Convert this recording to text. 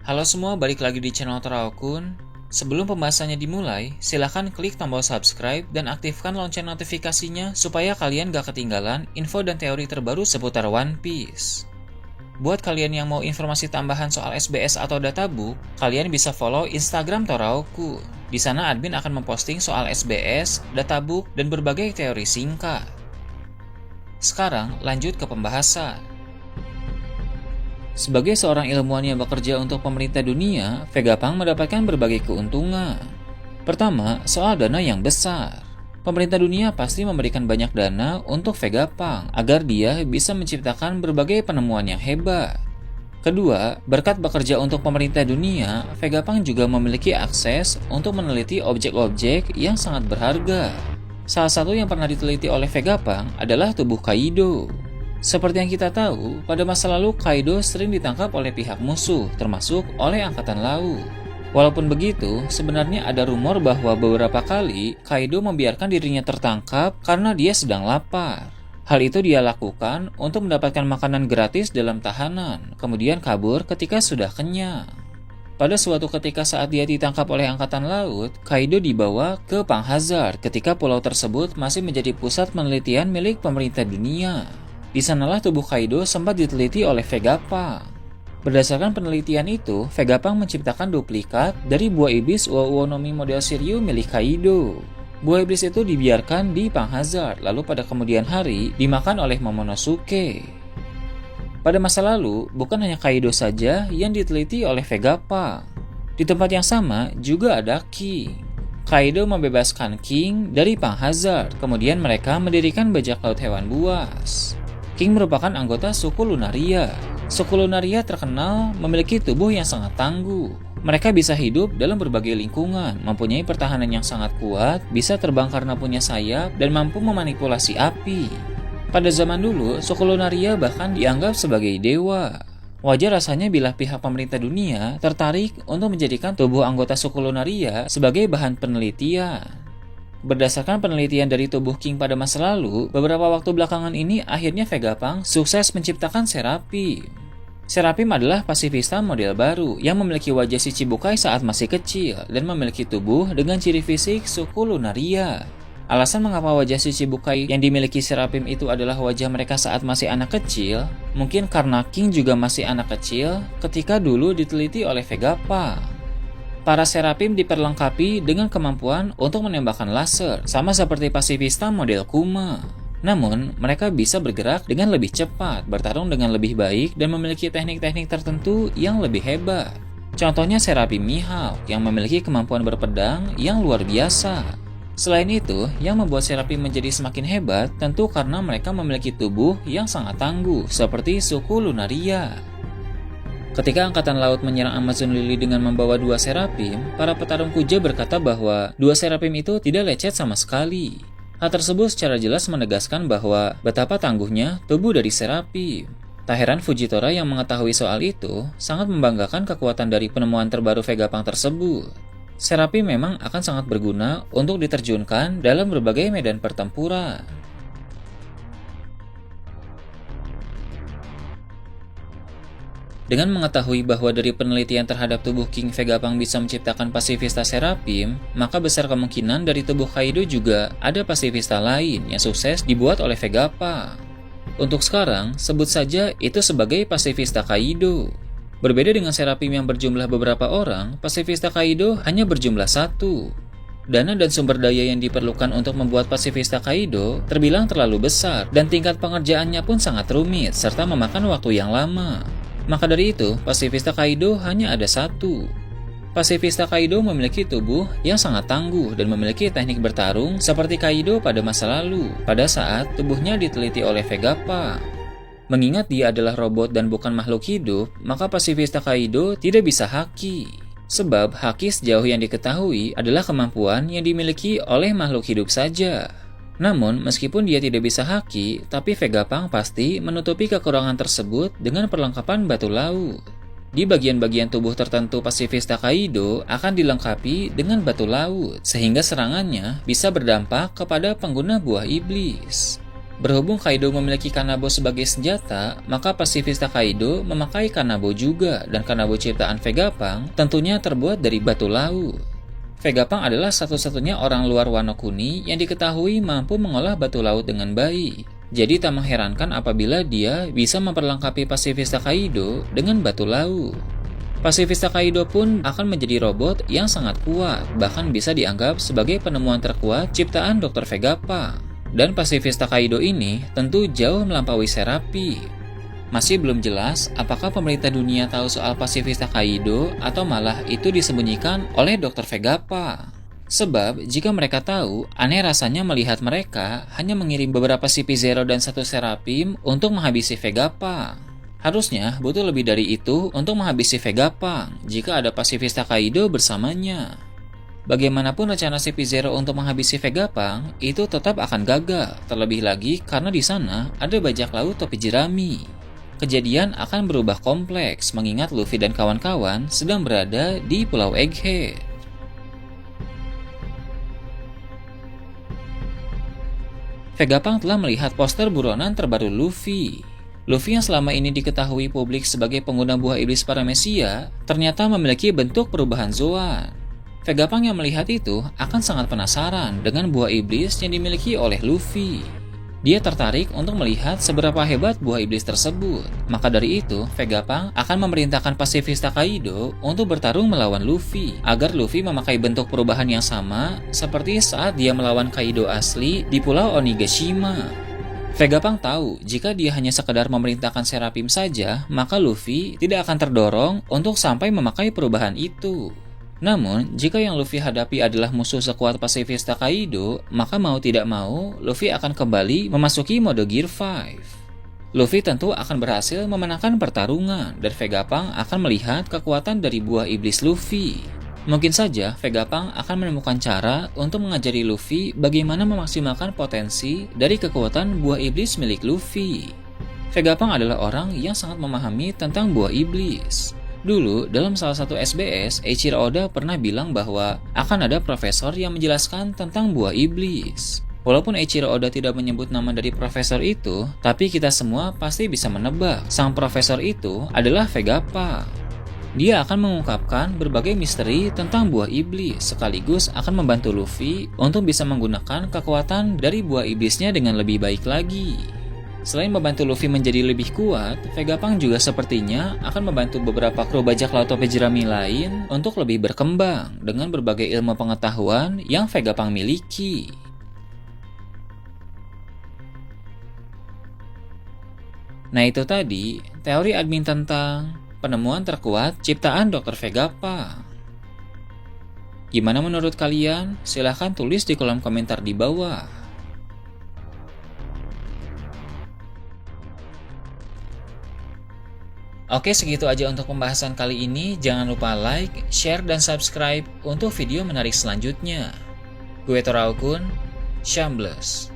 Halo semua, balik lagi di channel Teraokun. Sebelum pembahasannya dimulai, silahkan klik tombol subscribe dan aktifkan lonceng notifikasinya supaya kalian gak ketinggalan info dan teori terbaru seputar One Piece. Buat kalian yang mau informasi tambahan soal SBS atau databook, kalian bisa follow Instagram Toraokun. Di sana admin akan memposting soal SBS, databook, dan berbagai teori singkat. Sekarang lanjut ke pembahasan. Sebagai seorang ilmuwan yang bekerja untuk pemerintah dunia, Vegapunk mendapatkan berbagai keuntungan. Pertama, soal dana yang besar. Pemerintah dunia pasti memberikan banyak dana untuk Vegapunk agar dia bisa menciptakan berbagai penemuan yang hebat. Kedua, berkat bekerja untuk pemerintah dunia, Vegapunk juga memiliki akses untuk meneliti objek-objek yang sangat berharga. Salah satu yang pernah diteliti oleh Vegapunk adalah tubuh Kaido. Seperti yang kita tahu, pada masa lalu Kaido sering ditangkap oleh pihak musuh, termasuk oleh Angkatan Laut. Walaupun begitu, sebenarnya ada rumor bahwa beberapa kali Kaido membiarkan dirinya tertangkap karena dia sedang lapar. Hal itu dia lakukan untuk mendapatkan makanan gratis dalam tahanan, kemudian kabur ketika sudah kenyang. Pada suatu ketika saat dia ditangkap oleh Angkatan Laut, Kaido dibawa ke Panghazard ketika pulau tersebut masih menjadi pusat penelitian milik pemerintah dunia. Di sanalah tubuh Kaido sempat diteliti oleh Vegapunk. Berdasarkan penelitian itu, Vegapunk menciptakan duplikat dari buah iblis Uo-Uo no Mi model Shiryu milik Kaido. Buah iblis itu dibiarkan di Panghazard, lalu pada kemudian hari dimakan oleh Momonosuke. Pada masa lalu, bukan hanya Kaido saja yang diteliti oleh Vegapunk. Di tempat yang sama juga ada King. Kaido membebaskan King dari Panghazard, kemudian mereka mendirikan bajak laut hewan buas. King merupakan anggota suku Lunaria. Suku Lunaria terkenal memiliki tubuh yang sangat tangguh. Mereka bisa hidup dalam berbagai lingkungan, mempunyai pertahanan yang sangat kuat, bisa terbang karena punya sayap, dan mampu memanipulasi api. Pada zaman dulu, suku Lunaria bahkan dianggap sebagai dewa. Wajar rasanya bila pihak pemerintah dunia tertarik untuk menjadikan tubuh anggota suku Lunaria sebagai bahan penelitian. Berdasarkan penelitian dari tubuh King pada masa lalu, beberapa waktu belakangan ini akhirnya Vegapunk sukses menciptakan Serapim. Serapim adalah pasifista model baru yang memiliki wajah si Chibukai saat masih kecil dan memiliki tubuh dengan ciri fisik suku Lunaria. Alasan mengapa wajah si Chibukai yang dimiliki Serapim itu adalah wajah mereka saat masih anak kecil, mungkin karena King juga masih anak kecil ketika dulu diteliti oleh Vegapunk. Para Serapim diperlengkapi dengan kemampuan untuk menembakkan laser, sama seperti pasifista model Kuma. Namun, mereka bisa bergerak dengan lebih cepat, bertarung dengan lebih baik, dan memiliki teknik-teknik tertentu yang lebih hebat. Contohnya Serapim Mihawk yang memiliki kemampuan berpedang yang luar biasa. Selain itu, yang membuat Serapim menjadi semakin hebat tentu karena mereka memiliki tubuh yang sangat tangguh, seperti suku Lunaria. Ketika Angkatan Laut menyerang Amazon Lily dengan membawa 2 Serapim, para petarung Kuja berkata bahwa 2 Serapim itu tidak lecet sama sekali. Hal tersebut secara jelas menegaskan bahwa betapa tangguhnya tubuh dari Serapim. Tak heran Fujitora yang mengetahui soal itu sangat membanggakan kekuatan dari penemuan terbaru Vegapunk tersebut. Serapim memang akan sangat berguna untuk diterjunkan dalam berbagai medan pertempuran. Dengan mengetahui bahwa dari penelitian terhadap tubuh King Vegapunk bisa menciptakan pasifista Serapim, maka besar kemungkinan dari tubuh Kaido juga ada pasifista lain yang sukses dibuat oleh Vegapunk. Untuk sekarang, sebut saja itu sebagai pasifista Kaido. Berbeda dengan Serapim yang berjumlah beberapa orang, pasifista Kaido hanya berjumlah 1. Dana dan sumber daya yang diperlukan untuk membuat pasifista Kaido terbilang terlalu besar dan tingkat pengerjaannya pun sangat rumit serta memakan waktu yang lama. Maka dari itu, pasifista Kaido hanya ada 1. Pasifista Kaido memiliki tubuh yang sangat tangguh dan memiliki teknik bertarung seperti Kaido pada masa lalu, pada saat tubuhnya diteliti oleh Vegapunk. Mengingat dia adalah robot dan bukan makhluk hidup, maka pasifista Kaido tidak bisa haki. Sebab haki sejauh yang diketahui adalah kemampuan yang dimiliki oleh makhluk hidup saja. Namun, meskipun dia tidak bisa haki, tapi Vegapunk pasti menutupi kekurangan tersebut dengan perlengkapan batu laut. Di bagian-bagian tubuh tertentu pasifista Kaido akan dilengkapi dengan batu laut, sehingga serangannya bisa berdampak kepada pengguna buah iblis. Berhubung Kaido memiliki Kanabo sebagai senjata, maka pasifista Kaido memakai Kanabo juga, dan Kanabo ciptaan Vegapunk tentunya terbuat dari batu laut. Vegapunk adalah satu-satunya orang luar Wano Kuni yang diketahui mampu mengolah batu laut dengan baik. Jadi tak mengherankan apabila dia bisa memperlengkapi pasifista Kaido dengan batu laut. Pasifista Kaido pun akan menjadi robot yang sangat kuat, bahkan bisa dianggap sebagai penemuan terkuat ciptaan Dr. Vegapunk. Dan pasifista Kaido ini tentu jauh melampaui Serapi. Masih belum jelas apakah pemerintah dunia tahu soal pasifista Kaido atau malah itu disembunyikan oleh Dr. Vegapunk. Sebab jika mereka tahu, aneh rasanya melihat mereka hanya mengirim beberapa CP0 dan satu Serapim untuk menghabisi Vegapunk. Harusnya butuh lebih dari itu untuk menghabisi Vegapunk jika ada pasifista Kaido bersamanya. Bagaimanapun rencana CP0 untuk menghabisi Vegapunk itu tetap akan gagal, terlebih lagi karena di sana ada bajak laut topi jerami. Kejadian akan berubah kompleks mengingat Luffy dan kawan-kawan sedang berada di Pulau Egghead. Vegapunk telah melihat poster buronan terbaru Luffy. Luffy yang selama ini diketahui publik sebagai pengguna buah iblis Paramecia ternyata memiliki bentuk perubahan Zoan. Vegapunk yang melihat itu akan sangat penasaran dengan buah iblis yang dimiliki oleh Luffy. Dia tertarik untuk melihat seberapa hebat buah iblis tersebut. Maka dari itu, Vegapunk akan memerintahkan pasifista Kaido untuk bertarung melawan Luffy, agar Luffy memakai bentuk perubahan yang sama seperti saat dia melawan Kaido asli di Pulau Onigashima. Vegapunk tahu jika dia hanya sekedar memerintahkan Serapim saja, maka Luffy tidak akan terdorong untuk sampai memakai perubahan itu. Namun, jika yang Luffy hadapi adalah musuh sekuat pasifista Kaido, maka mau tidak mau, Luffy akan kembali memasuki mode Gear 5. Luffy tentu akan berhasil memenangkan pertarungan, dan Vegapunk akan melihat kekuatan dari buah iblis Luffy. Mungkin saja Vegapunk akan menemukan cara untuk mengajari Luffy bagaimana memaksimalkan potensi dari kekuatan buah iblis milik Luffy. Vegapunk adalah orang yang sangat memahami tentang buah iblis. Dulu, dalam salah satu SBS, Eiichiro Oda pernah bilang bahwa akan ada profesor yang menjelaskan tentang buah iblis. Walaupun Eiichiro Oda tidak menyebut nama dari profesor itu, tapi kita semua pasti bisa menebak sang profesor itu adalah Vegapunk. Dia akan mengungkapkan berbagai misteri tentang buah iblis, sekaligus akan membantu Luffy untuk bisa menggunakan kekuatan dari buah iblisnya dengan lebih baik lagi. Selain membantu Luffy menjadi lebih kuat, Vegapunk juga sepertinya akan membantu beberapa kru bajak laut topi jerami lain untuk lebih berkembang dengan berbagai ilmu pengetahuan yang Vegapunk miliki. Nah itu tadi, teori admin tentang penemuan terkuat ciptaan Dr. Vegapunk. Gimana menurut kalian? Silahkan tulis di kolom komentar di bawah. Oke, segitu aja untuk pembahasan kali ini. Jangan lupa like, share, dan subscribe untuk video menarik selanjutnya. Gue Toraukun, Shambles.